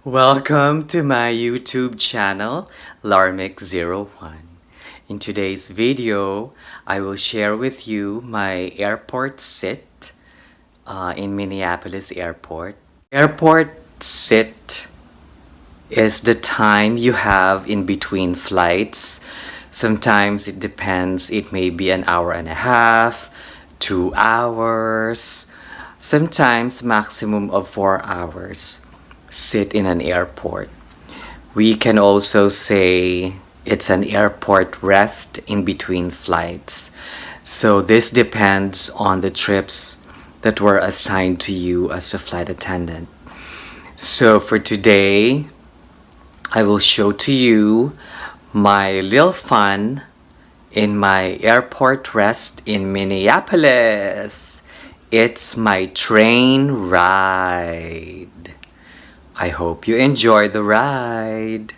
Welcome to my YouTube channel, larmik01. In today's video, I will share with you my airport sit in Minneapolis Airport. Airport sit is the time you have in between flights. Sometimes it depends, it may be an hour and a half, 2 hours, sometimes maximum of 4 hours. Sit in an airport. We can also say it's an airport rest in between flights. So this depends on the trips that were assigned to you as a flight attendant. So for today, I will show to you my little fun in my airport rest in Minneapolis. It's my train ride. I hope you enjoy the ride.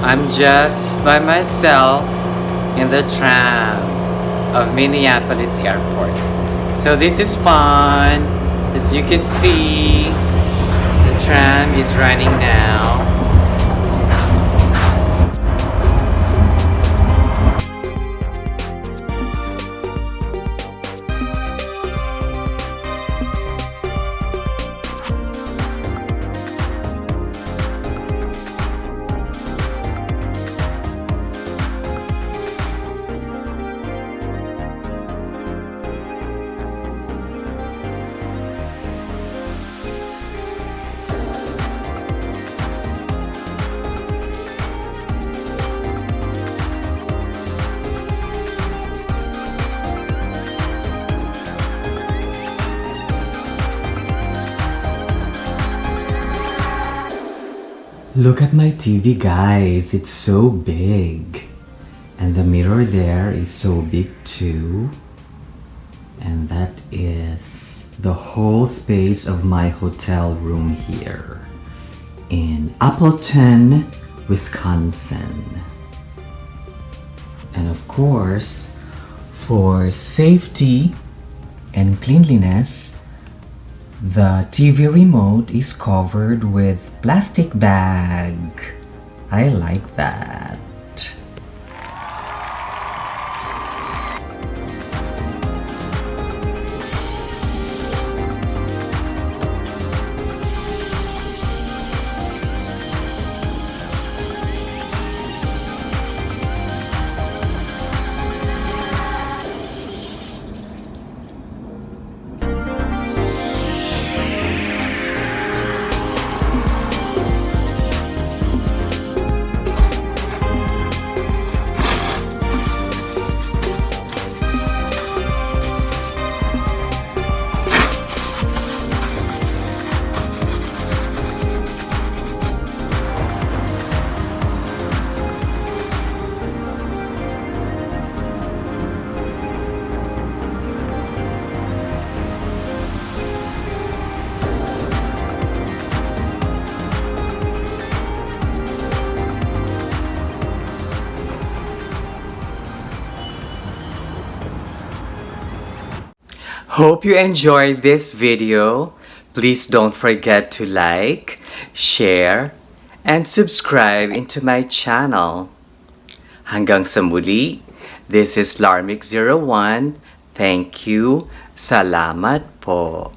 I'm just by myself in the tram of Minneapolis Airport. So this is fun. As you can see, the tram is running now. Look at my TV, guys. It's so big. And the mirror there is so big too. And that is the whole space of my hotel room here in Appleton, Wisconsin. And of course, for safety and cleanliness, the TV remote is covered with plastic bag. I like that. Hope you enjoyed this video. Please don't forget to like, share, and subscribe into my channel. Hanggang sa muli, this is larmik01. Thank you. Salamat po.